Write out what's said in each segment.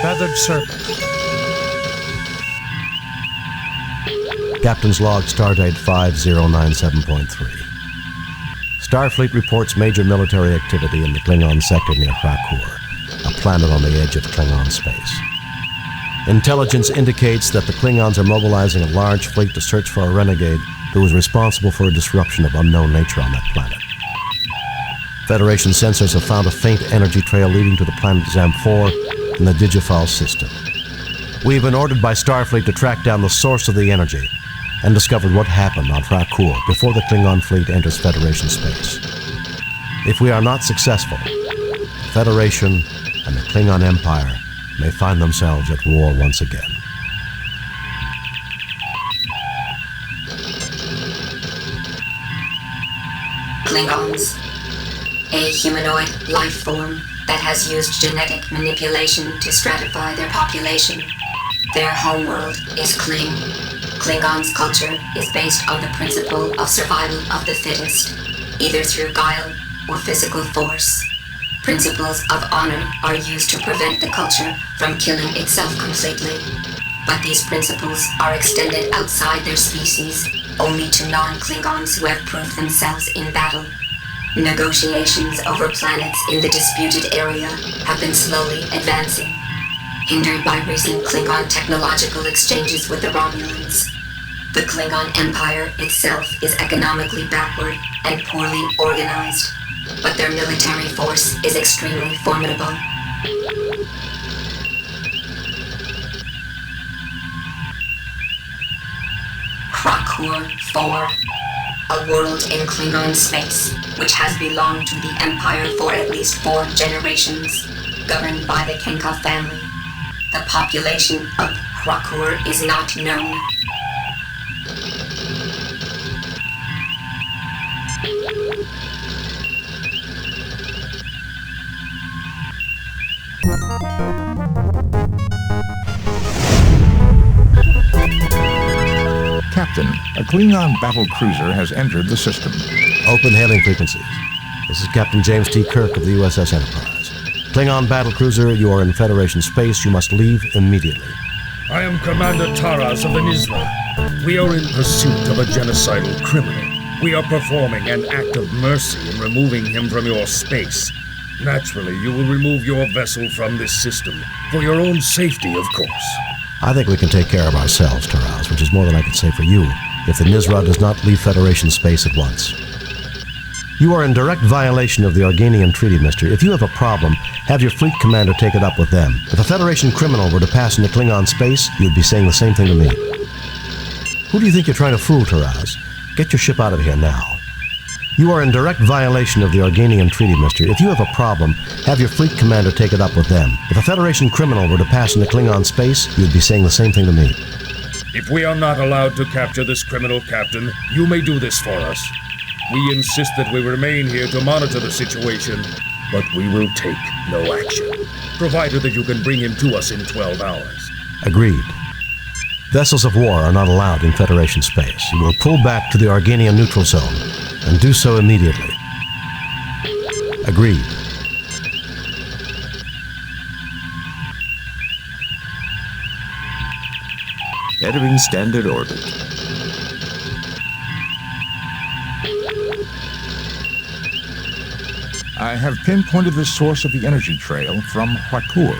Feathered Serpent. Captain's log, Stardate 5097.3. Starfleet reports major military activity in the Klingon sector near Krakur, a planet on the edge of Klingon space. Intelligence indicates that the Klingons are mobilizing a large fleet to search for a renegade who is responsible for a disruption of unknown nature on that planet. Federation sensors have found a faint energy trail leading to the planet Zam-4 in the Digifal system. We've been ordered by Starfleet to track down the source of the energy and discovered what happened on Krakur before the Klingon fleet enters Federation space. If we are not successful, the Federation and the Klingon Empire may find themselves at war once again. Klingons, a humanoid life form that has used genetic manipulation to stratify their population. Their homeworld is Kling. Klingon's culture is based on the principle of survival of the fittest, either through guile or physical force. Principles of honor are used to prevent the culture from killing itself completely. But these principles are extended outside their species only to non-Klingons who have proved themselves in battle. Negotiations over planets in the disputed area have been slowly advancing, hindered by recent Klingon technological exchanges with the Romulans. The Klingon Empire itself is economically backward and poorly organized, but their military force is extremely formidable. Krakur 4, a world in Klingon space, which has belonged to the Empire for at least 4 generations, governed by the Kenka family. The population of Krakur is not known. Captain, a Klingon battle cruiser has entered the system. Open hailing frequencies. This is Captain James T. Kirk of the USS Enterprise. Klingon battle cruiser, you are in Federation space. You must leave immediately. I am Commander Taras of the Nizra. We are in pursuit of a genocidal criminal. We are performing an act of mercy in removing him from your space. Naturally, you will remove your vessel from this system, for your own safety, of course. I think we can take care of ourselves, Taraz, which is more than I can say for you, if the Nizra does not leave Federation space at once. You are in direct violation of the Organian Treaty, mister. If you have a problem, have your fleet commander take it up with them. If a Federation criminal were to pass into Klingon space, you'd be saying the same thing to me. Who do you think you're trying to fool, Taraz? Get your ship out of here now. You are in direct violation of the Organian Treaty, mister. If you have a problem, have your fleet commander take it up with them. If a Federation criminal were to pass into Klingon space, you'd be saying the same thing to me. If we are not allowed to capture this criminal, Captain, you may do this for us. We insist that we remain here to monitor the situation, but we will take no action, provided that you can bring him to us in 12 hours. Agreed. Vessels of war are not allowed in Federation space. You will pull back to the Organian neutral zone, and do so immediately. Agreed. Entering standard orbit. I have pinpointed the source of the energy trail from Krakur.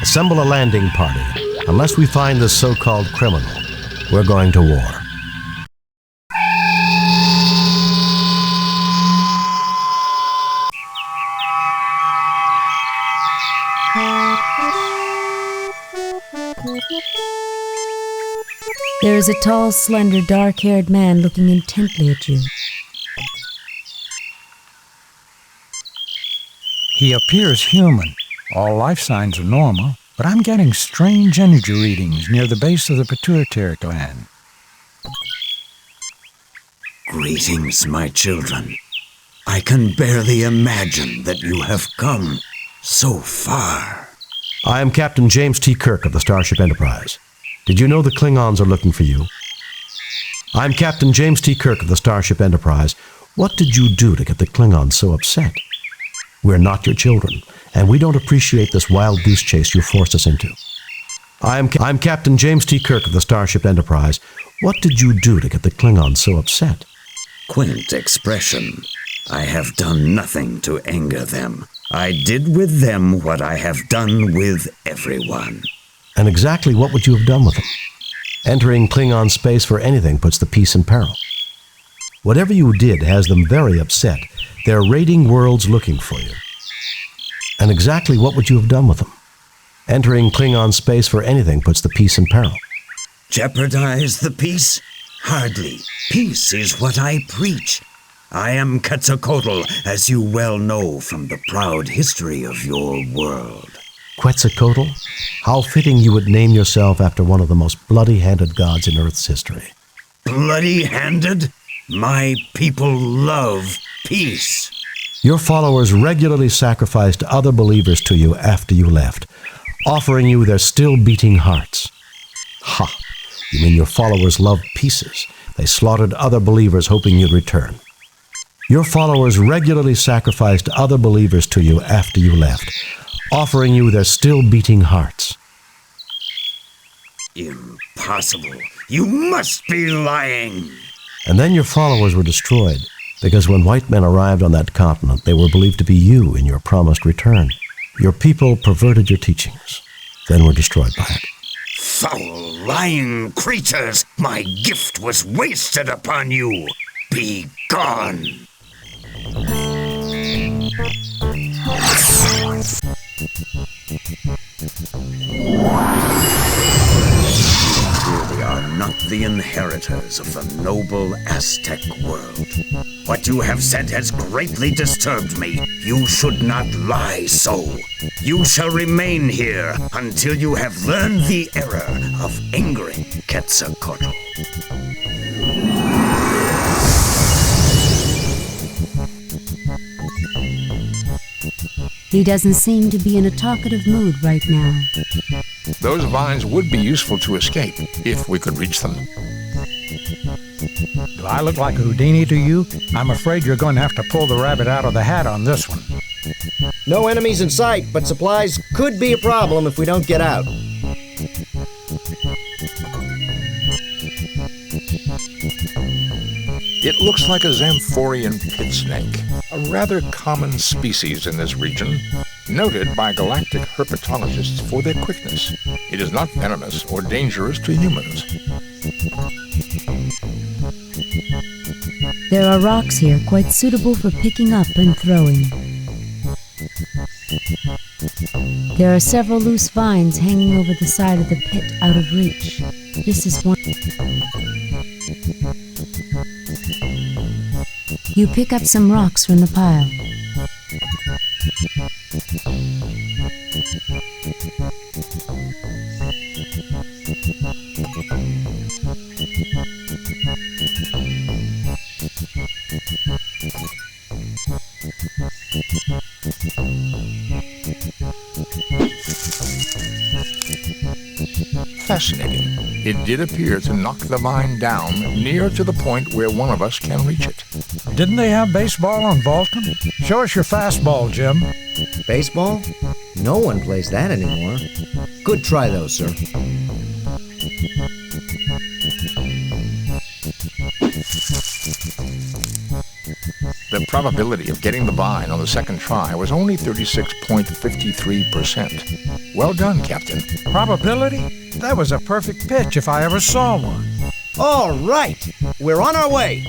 Assemble a landing party. Unless we find this so-called criminal, we're going to war. There is a tall, slender, dark-haired man looking intently at you. He appears human. All life signs are normal, but I'm getting strange energy readings near the base of the pituitary gland. Greetings, my children. I can barely imagine that you have come so far. I am Captain James T. Kirk of the Starship Enterprise. Did you know the Klingons are looking for you? I'm Captain James T. Kirk of the Starship Enterprise. What did you do to get the Klingons so upset? We're not your children, and we don't appreciate this wild goose chase you forced us into. I'm Captain James T. Kirk of the Starship Enterprise. What did you do to get the Klingons so upset? Quaint expression. I have done nothing to anger them. I did with them what I have done with everyone. And exactly what would you have done with them? Entering Klingon space for anything puts the peace in peril. Whatever you did has them very upset. They're raiding worlds looking for you. And exactly what would you have done with them? Entering Klingon space for anything puts the peace in peril. Jeopardize the peace? Hardly. Peace is what I preach. I am Quetzalcoatl, as you well know from the proud history of your world. Quetzalcoatl? How fitting you would name yourself after one of the most bloody-handed gods in Earth's history. Bloody-handed? My people love peace. Your followers regularly sacrificed other believers to you after you left, offering you their still-beating hearts. Ha! You mean your followers loved pieces? They slaughtered other believers hoping you'd return. Your followers regularly sacrificed other believers to you after you left, offering you their still-beating hearts. Impossible. You must be lying. And then your followers were destroyed, because when white men arrived on that continent, they were believed to be you in your promised return. Your people perverted your teachings, then were destroyed by it. Foul, lying creatures! My gift was wasted upon you! Be gone! You are not the inheritors of the noble Aztec world. What you have said has greatly disturbed me. You should not lie so. You shall remain here until you have learned the error of angering Quetzalcoatl. He doesn't seem to be in a talkative mood right now. Those vines would be useful to escape, if we could reach them. Do I look like Houdini to you? I'm afraid you're going to have to pull the rabbit out of the hat on this one. No enemies in sight, but supplies could be a problem if we don't get out. It looks like a Zamphorian pit snake, a rather common species in this region, noted by galactic herpetologists for their quickness. It is not venomous or dangerous to humans. There are rocks here quite suitable for picking up and throwing. There are several loose vines hanging over the side of the pit out of reach. This is one. You pick up some rocks from the pile. Fascinating. It did appear to knock the vine down near to the point where one of us can reach it. Didn't they have baseball on Vulcan? Show us your fastball, Jim. Baseball? No one plays that anymore. Good try, though, sir. The probability of getting the vine on the second try was only 36.53%. Well done, Captain. Probability? That was a perfect pitch if I ever saw one. All right, we're on our way.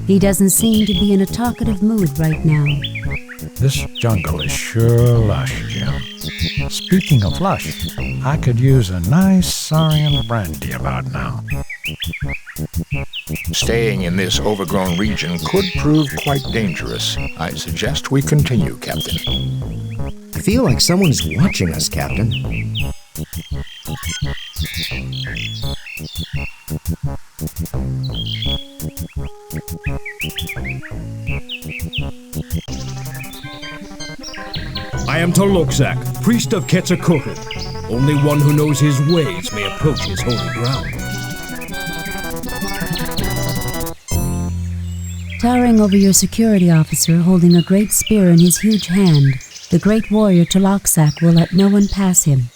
He doesn't seem to be in a talkative mood right now. This jungle is sure lush, Jim. Speaking of lush, I could use a nice Saurian brandy about now. Staying in this overgrown region could prove quite dangerous. I suggest we continue, Captain. I feel like someone's watching us, Captain. I am Tolokzak, priest of Quetzalcoatl. Only one who knows his ways may approach his holy ground. Towering over your security officer, holding a great spear in his huge hand, the great warrior Tolokzak will let no one pass him.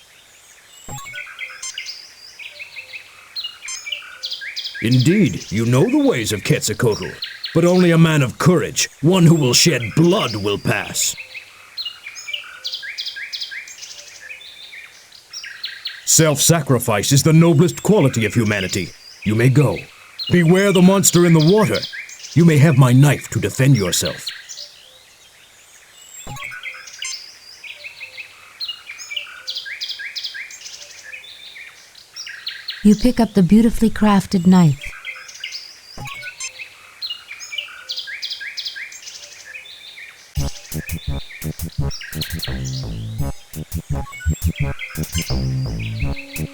Indeed, you know the ways of Quetzalcoatl, but only a man of courage, one who will shed blood, will pass. Self-sacrifice is the noblest quality of humanity. You may go. Beware the monster in the water. You may have my knife to defend yourself. You pick up the beautifully crafted knife.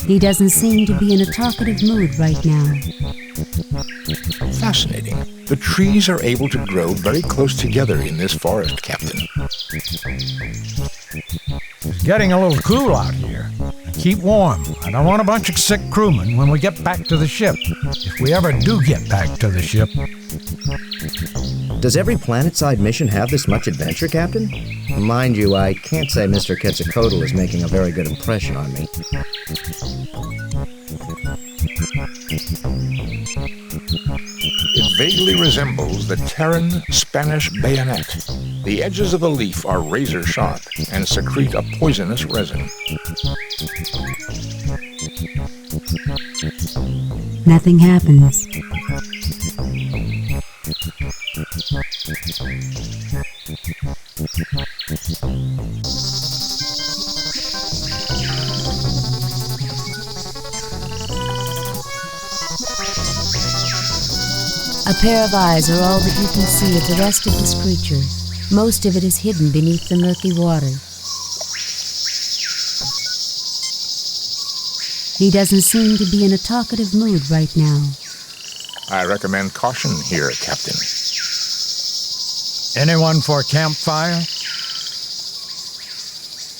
He doesn't seem to be in a talkative mood right now. Fascinating. The trees are able to grow very close together in this forest, Captain. It's getting a little cool out here. Keep warm. I don't want a bunch of sick crewmen when we get back to the ship. If we ever do get back to the ship. Does every planet-side mission have this much adventure, Captain? Mind you, I can't say Mr. Quetzalcoatl is making a very good impression on me. It vaguely resembles the Terran Spanish bayonet. The edges of the leaf are razor sharp and secrete a poisonous resin. Nothing happens. A pair of eyes are all that you can see of the rest of this creature. Most of it is hidden beneath the murky water. He doesn't seem to be in a talkative mood right now. I recommend caution here, Captain. Anyone for a campfire?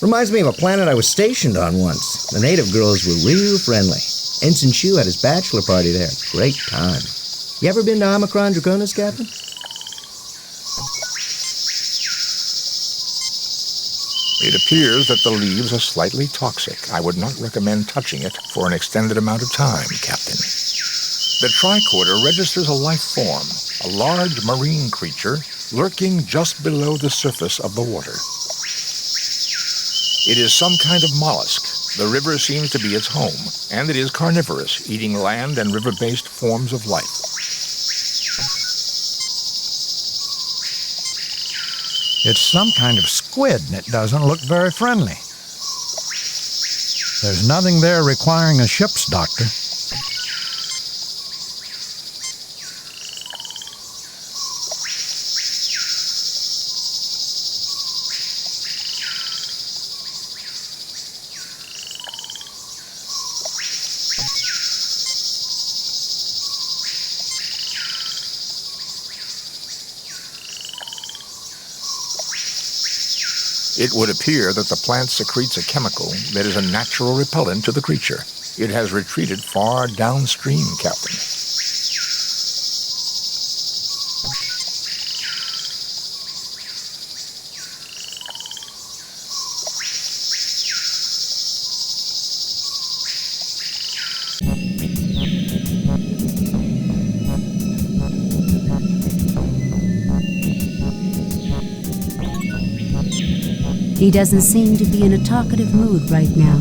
Reminds me of a planet I was stationed on once. The native girls were real friendly. Ensign Shu had his bachelor party there. Great time. You ever been to Omicron Draconis, Captain? It appears that the leaves are slightly toxic. I would not recommend touching it for an extended amount of time, Captain. The tricorder registers a life form, a large marine creature lurking just below the surface of the water. It is some kind of mollusk. The river seems to be its home, and it is carnivorous, eating land and river-based forms of life. It's some kind of squid, and it doesn't look very friendly. There's nothing there requiring a ship's doctor. It would appear that the plant secretes a chemical that is a natural repellent to the creature. It has retreated far downstream, Captain. He doesn't seem to be in a talkative mood right now.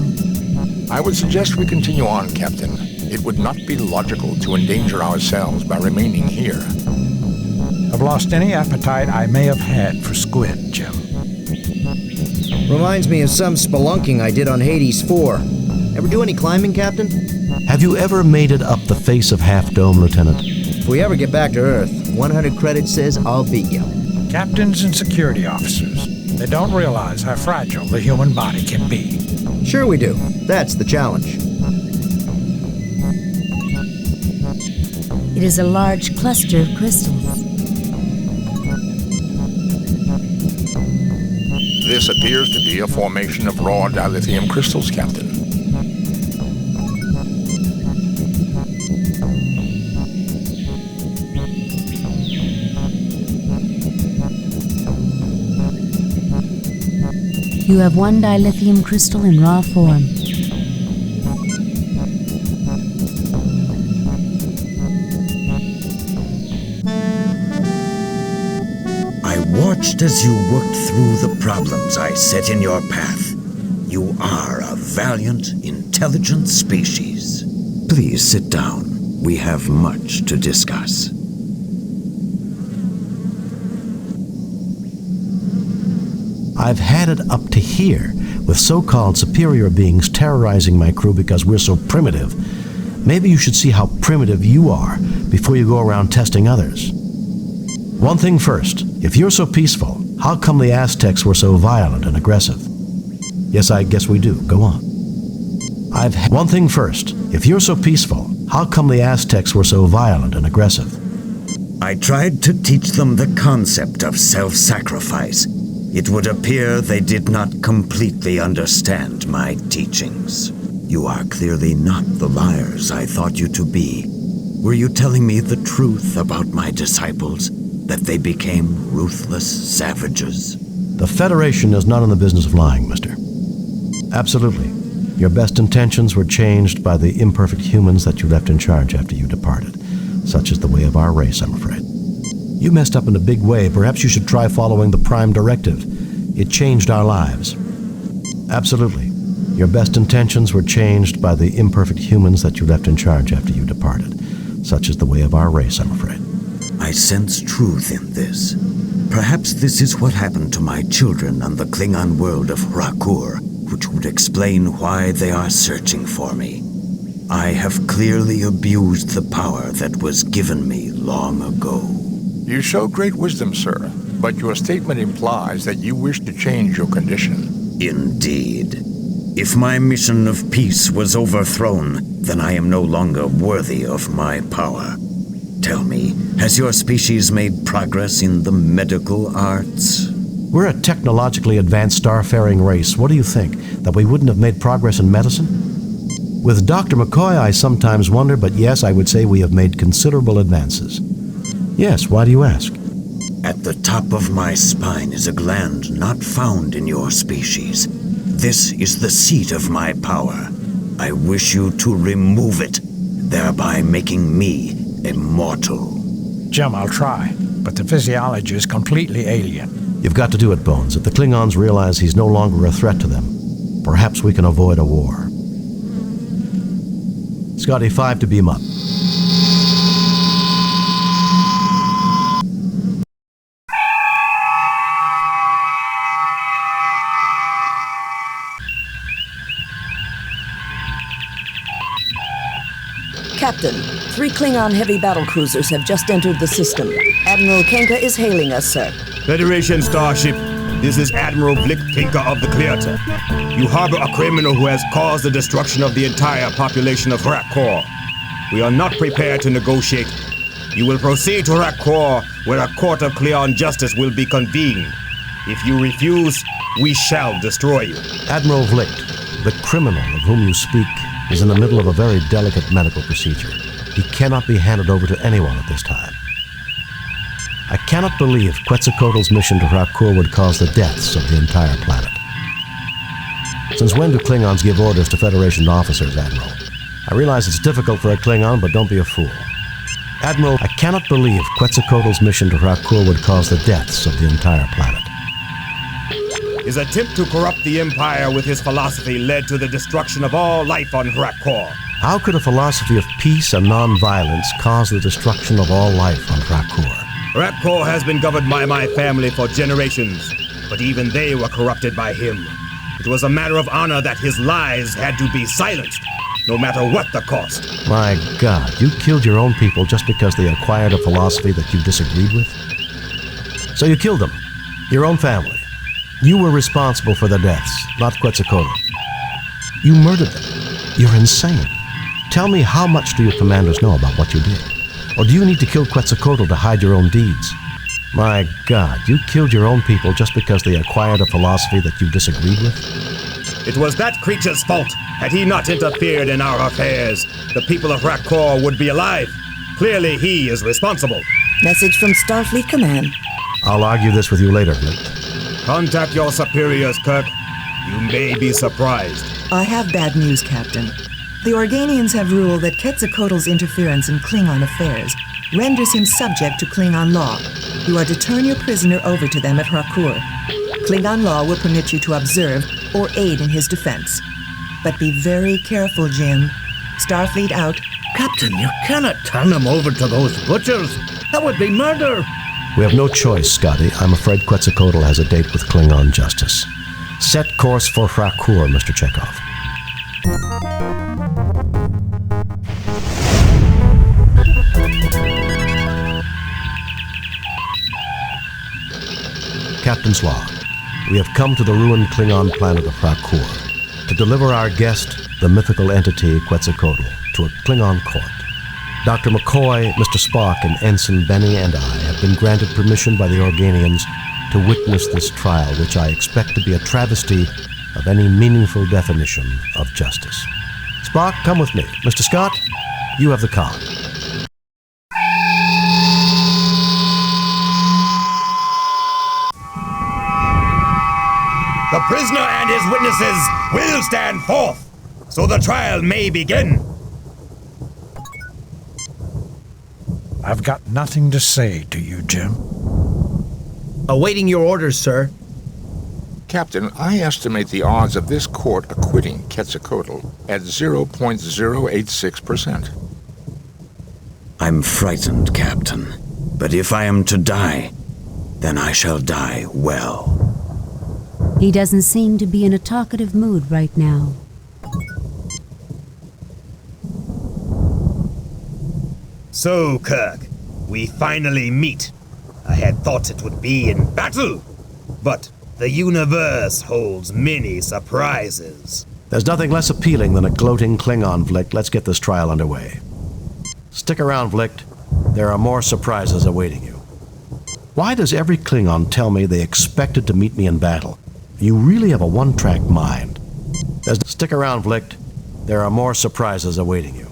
I would suggest we continue on, Captain. It would not be logical to endanger ourselves by remaining here. I've lost any appetite I may have had for squid, Jim. Reminds me of some spelunking I did on Hades 4. Ever do any climbing, Captain? Have you ever made it up the face of Half Dome, Lieutenant? If we ever get back to Earth, 100 credits says I'll beat you. Captains and security officers, they don't realize how fragile the human body can be. Sure we do. That's the challenge. It is a large cluster of crystals. This appears to be a formation of raw dilithium crystals, Captain. You have one dilithium crystal in raw form. I watched as you worked through the problems I set in your path. You are a valiant, intelligent species. Please sit down. We have much to discuss. I've had it up to here with so-called superior beings terrorizing my crew because we're so primitive. Maybe you should see how primitive you are before you go around testing others. One thing first, if you're so peaceful, how come the Aztecs were so violent and aggressive? Yes, I guess we do. Go on. One thing first, if you're so peaceful, how come the Aztecs were so violent and aggressive? I tried to teach them the concept of self-sacrifice. It would appear they did not completely understand my teachings. You are clearly not the liars I thought you to be. Were you telling me the truth about my disciples? That they became ruthless savages? The Federation is not in the business of lying, mister. Absolutely. Your best intentions were changed by the imperfect humans that you left in charge after you departed. Such is the way of our race, I'm afraid. You messed up in a big way. Perhaps you should try following the Prime Directive. It changed our lives. Absolutely. Your best intentions were changed by the imperfect humans that you left in charge after you departed. Such is the way of our race, I'm afraid. I sense truth in this. Perhaps this is what happened to my children on the Klingon world of Hrakur, which would explain why they are searching for me. I have clearly abused the power that was given me long ago. You show great wisdom, sir, but your statement implies that you wish to change your condition. Indeed. If my mission of peace was overthrown, then I am no longer worthy of my power. Tell me, has your species made progress in the medical arts? We're a technologically advanced starfaring race. What do you think, that we wouldn't have made progress in medicine? With Dr. McCoy, I sometimes wonder, but yes, I would say we have made considerable advances. Yes, why do you ask? At the top of my spine is a gland not found in your species. This is the seat of my power. I wish you to remove it, thereby making me immortal. Jim, I'll try, but the physiology is completely alien. You've got to do it, Bones. If the Klingons realize he's no longer a threat to them, perhaps we can avoid a war. Scotty, 5 to beam up. Captain, 3 Klingon heavy battlecruisers have just entered the system. Admiral Kenka is hailing us, sir. Federation starship, this is Admiral Blick Kenka of the Clearta. You harbor a criminal who has caused the destruction of the entire population of Hrakur. We are not prepared to negotiate. You will proceed to Hrakur, where a court of Cleon justice will be convened. If you refuse, we shall destroy you. Admiral Vlicht, the criminal of whom you speak, is in the middle of a very delicate medical procedure. He cannot be handed over to anyone at this time. I cannot believe Quetzalcoatl's mission to Hrakur would cause the deaths of the entire planet. Since when do Klingons give orders to Federation officers, Admiral? I realize it's difficult for a Klingon, but don't be a fool. Admiral, I cannot believe Quetzalcoatl's mission to Hrakur would cause the deaths of the entire planet. His attempt to corrupt the Empire with his philosophy led to the destruction of all life on Hrakur. How could a philosophy of peace and non-violence cause the destruction of all life on Hrakur? Hrakor has been governed by my family for generations, but even they were corrupted by him. It was a matter of honor that his lies had to be silenced, no matter what the cost. My God, you killed your own people just because they acquired a philosophy that you disagreed with? So you killed them, your own family. You were responsible for their deaths, not Quetzalcoatl. You murdered them. You're insane. Tell me, how much do your commanders know about what you did? Or do you need to kill Quetzalcoatl to hide your own deeds? My God, you killed your own people just because they acquired a philosophy that you disagreed with? It was that creature's fault. Had he not interfered in our affairs, the people of Hrakor would be alive. Clearly, he is responsible. Message from Starfleet Command. I'll argue this with you later, Vlicht. Contact your superiors, Kirk. You may be surprised. I have bad news, Captain. The Organians have ruled that Quetzalcoatl's interference in Klingon affairs renders him subject to Klingon law. You are to turn your prisoner over to them at Hrakor. Klingon law will permit you to observe or aid in his defense. But be very careful, Jim. Starfleet out. Captain, you cannot turn him over to those butchers. That would be murder. We have no choice, Scotty. I'm afraid Quetzalcoatl has a date with Klingon justice. Set course for Hrakor, Mr. Chekhov. Captain's log. We have come to the ruined Klingon planet of Hrakor to deliver our guest, the mythical entity Quetzalcoatl, to a Klingon court. Dr. McCoy, Mr. Spock, and Ensign Benny and I have been granted permission by the Organians to witness this trial, which I expect to be a travesty of any meaningful definition of justice. Spock, come with me. Mr. Scott, you have the con. The prisoner and his witnesses will stand forth, so the trial may begin. I've got nothing to say to you, Jim. Awaiting your orders, sir. Captain, I estimate the odds of this court acquitting Quetzalcoatl at 0.086%. I'm frightened, Captain. But if I am to die, then I shall die well. He doesn't seem to be in a talkative mood right now. So, Kirk, we finally meet. I had thought it would be in battle, but the universe holds many surprises. There's nothing less appealing than a gloating Klingon, Vlicht. Let's get this trial underway. Stick around, Vlicht. There are more surprises awaiting you. Why does every Klingon tell me they expected to meet me in battle? You really have a one-track mind. Stick around, Vlicht. There are more surprises awaiting you.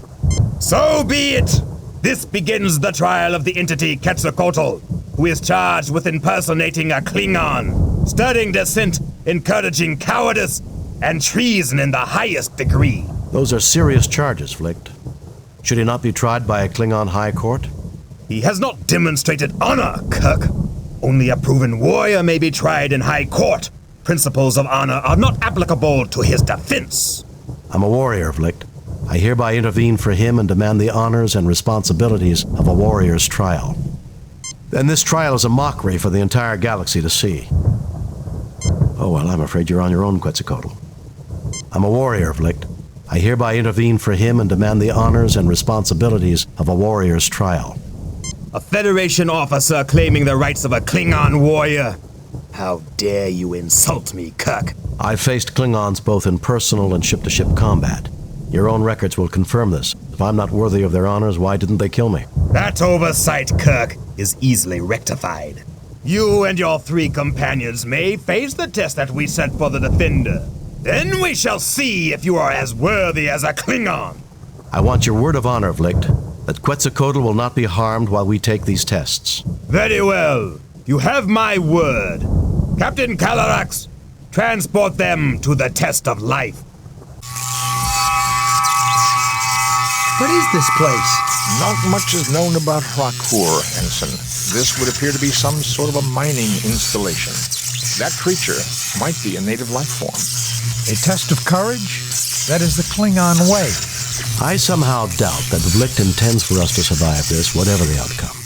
So be it! This begins the trial of the entity Quetzalcoatl, who is charged with impersonating a Klingon, stirring dissent, encouraging cowardice, and treason in the highest degree. Those are serious charges, Vlicht. Should he not be tried by a Klingon high court? He has not demonstrated honor, Kirk. Only a proven warrior may be tried in high court. Principles of honor are not applicable to his defense. I'm a warrior, Vlicht. I hereby intervene for him and demand the honors and responsibilities of a warrior's trial. Then this trial is a mockery for the entire galaxy to see. Oh, well, I'm afraid you're on your own, Quetzalcoatl. I'm a warrior, Vlicht. I hereby intervene for him and demand the honors and responsibilities of a warrior's trial. A Federation officer claiming the rights of a Klingon warrior. How dare you insult me, Kirk? I've faced Klingons both in personal and ship-to-ship combat. Your own records will confirm this. If I'm not worthy of their honors, why didn't they kill me? That oversight, Kirk, is easily rectified. You and your 3 companions may face the test that we set for the Defender. Then we shall see if you are as worthy as a Klingon. I want your word of honor, Vlicht, that Quetzalcoatl will not be harmed while we take these tests. Very well. You have my word. Captain Calarax, transport them to the test of life. What is this place? Not much is known about Hrakor, Ensign. This would appear to be some sort of a mining installation. That creature might be a native life form. A test of courage? That is the Klingon way. I somehow doubt that Vlicht intends for us to survive this, whatever the outcome.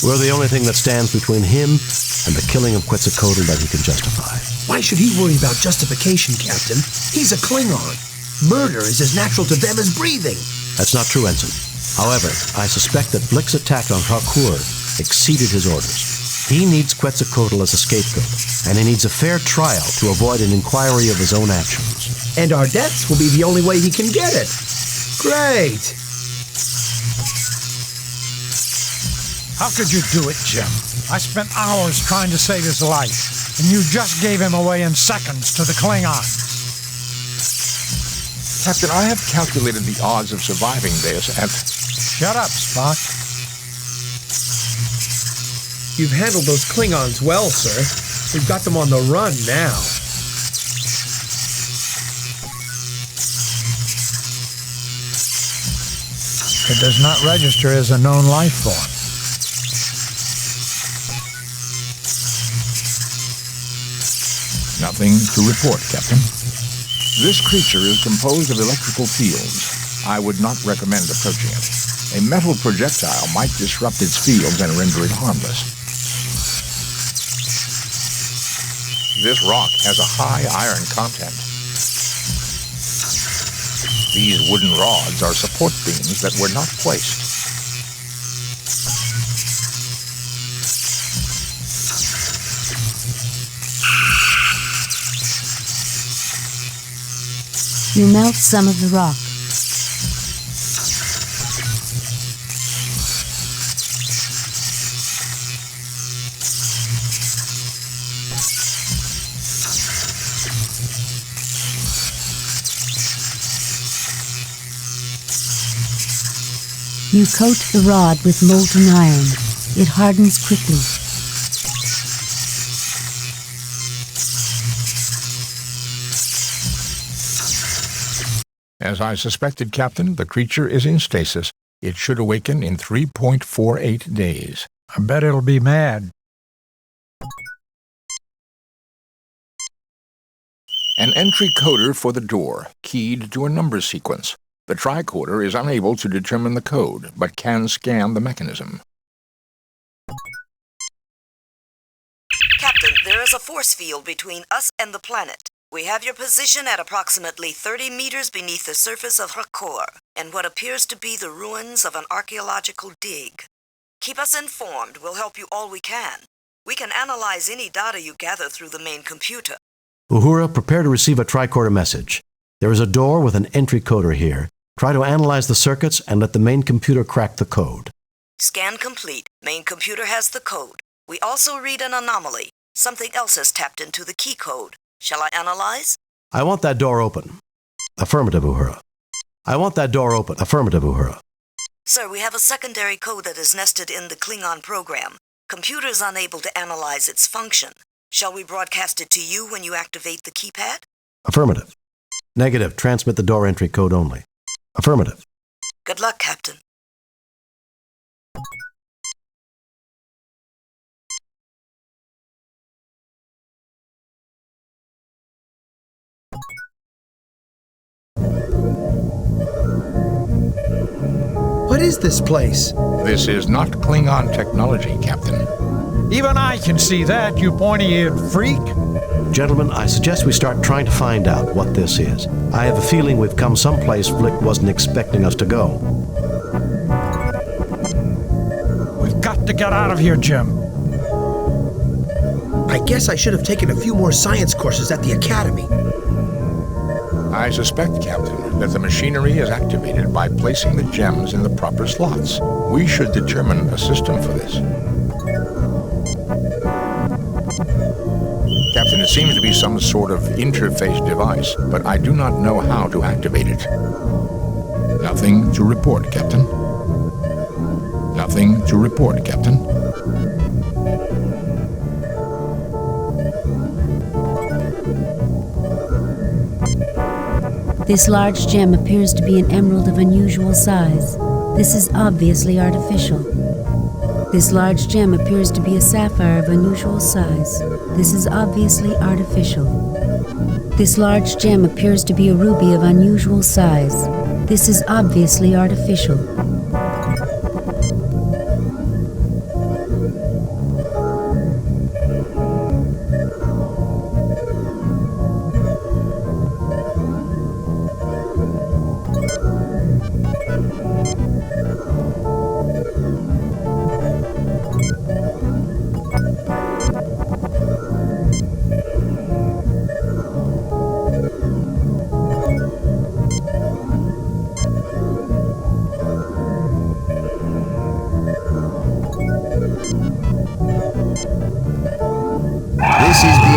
We're the only thing that stands between him and the killing of Quetzalcoatl that he can justify. Why should he worry about justification, Captain? He's a Klingon. Murder is as natural to them as breathing. That's not true, Ensign. However, I suspect that Blick's attack on Harcourt exceeded his orders. He needs Quetzalcoatl as a scapegoat, and he needs a fair trial to avoid an inquiry of his own actions. And our deaths will be the only way he can get it. Great! How could you do it, Jim? I spent hours trying to save his life, and you just gave him away in seconds to the Klingons. Captain, I have calculated the odds of surviving this at... Shut up, Spock. You've handled those Klingons well, sir. We've got them on the run now. It does not register as a known life form. Nothing to report, Captain. This creature is composed of electrical fields. I would not recommend approaching it. A metal projectile might disrupt its fields and render it harmless. This rock has a high iron content. These wooden rods are support beams that were not placed. You melt some of the rock. You coat the rod with molten iron. It hardens quickly. As I suspected, Captain, the creature is in stasis. It should awaken in 3.48 days. I bet it'll be mad. An entry coder for the door, keyed to a number sequence. The tricorder is unable to determine the code, but can scan the mechanism. Captain, there is a force field between us and the planet. We have your position at approximately 30 meters beneath the surface of Harcourt, in what appears to be the ruins of an archaeological dig. Keep us informed. We'll help you all we can. We can analyze any data you gather through the main computer. Uhura, prepare to receive a tricorder message. There is a door with an entry coder here. Try to analyze the circuits and let the main computer crack the code. Scan complete. Main computer has the code. We also read an anomaly. Something else has tapped into the key code. Shall I analyze? I want that door open. Affirmative, Uhura. I want that door open. Affirmative, Uhura. Sir, we have a secondary code that is nested in the Klingon program. Computer is unable to analyze its function. Shall we broadcast it to you when you activate the keypad? Affirmative. Negative. Transmit the door entry code only. Affirmative. Good luck, Captain. What is this place? This is not Klingon technology, Captain. Even I can see that, you pointy-eared freak. Gentlemen, I suggest we start trying to find out what this is. I have a feeling we've come someplace Blick wasn't expecting us to go. We've got to get out of here, Jim. I guess I should have taken a few more science courses at the Academy. I suspect, Captain, that the machinery is activated by placing the gems in the proper slots. We should determine a system for this. Captain, it seems to be some sort of interface device, but I do not know how to activate it. Nothing to report, Captain. Nothing to report, Captain. This large gem appears to be an emerald of unusual size. This is obviously artificial. This large gem appears to be a sapphire of unusual size. This is obviously artificial. This large gem appears to be a ruby of unusual size. This is obviously artificial.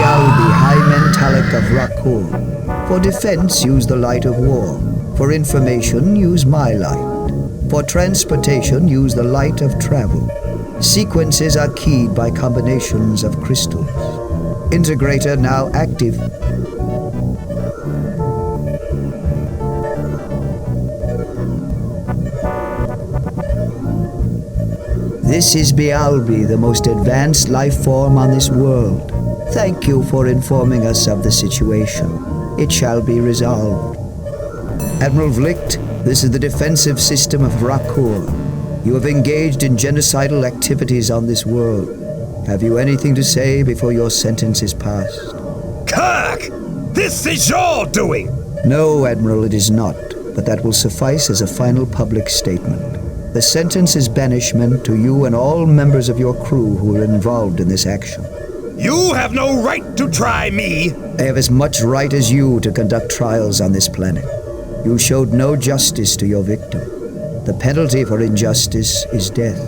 Bialbi, High Mentalic of Rakur. For defense, use the light of war. For information, use my light. For transportation, use the light of travel. Sequences are keyed by combinations of crystals. Integrator now active. This is Bialbi, the most advanced life form on this world. Thank you for informing us of the situation. It shall be resolved. Admiral Vlicht, this is the defensive system of Rakur. You have engaged in genocidal activities on this world. Have you anything to say before your sentence is passed? Kirk! This is your doing! No, Admiral, it is not. But that will suffice as a final public statement. The sentence is banishment to you and all members of your crew who were involved in this action. You have no right to try me! I have as much right as you to conduct trials on this planet. You showed no justice to your victim. The penalty for injustice is death.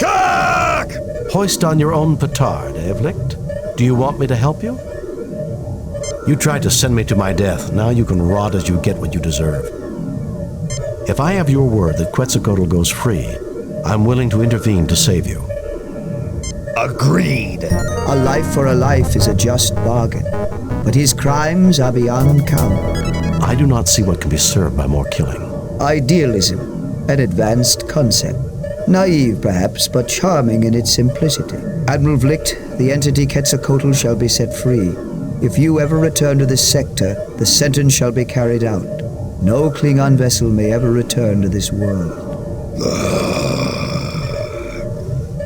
Kirk! Hoist on your own petard, Vlicht. Do you want me to help you? You tried to send me to my death. Now you can rot as you get what you deserve. If I have your word that Quetzalcoatl goes free, I'm willing to intervene to save you. Agreed. A life for a life is a just bargain, but his crimes are beyond count. I do not see what can be served by more killing. Idealism, an advanced concept. Naive, perhaps, but charming in its simplicity. Admiral Vlicht, the entity Quetzalcoatl shall be set free. If you ever return to this sector, the sentence shall be carried out. No Klingon vessel may ever return to this world.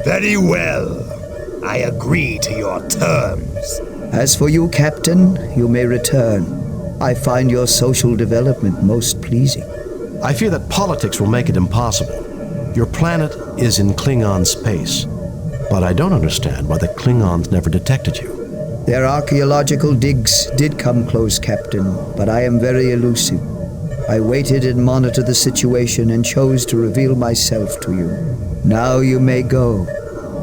Very well. I agree to your terms. As for you, Captain, you may return. I find your social development most pleasing. I fear that politics will make it impossible. Your planet is in Klingon space, but I don't understand why the Klingons never detected you. Their archaeological digs did come close, Captain, but I am very elusive. I waited and monitored the situation and chose to reveal myself to you. Now you may go.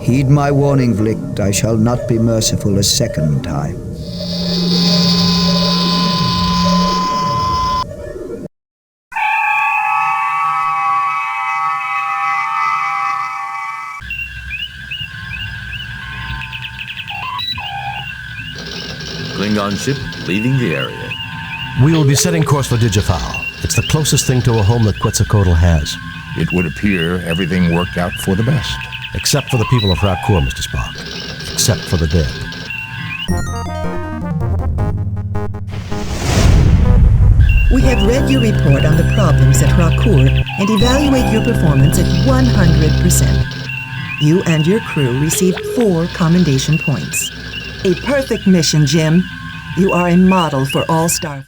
Heed my warning, Vlicht. I shall not be merciful a second time. Klingon ship leaving the area. We will be setting course for Digifal. It's the closest thing to a home that Quetzalcoatl has. It would appear everything worked out for the best. Except for the people of Rakur, Mr. Spock. Except for the dead. We have read your report on the problems at Rakur and evaluate your performance at 100%. You and your crew received 4 commendation points. A perfect mission, Jim. You are a model for all Starfleet.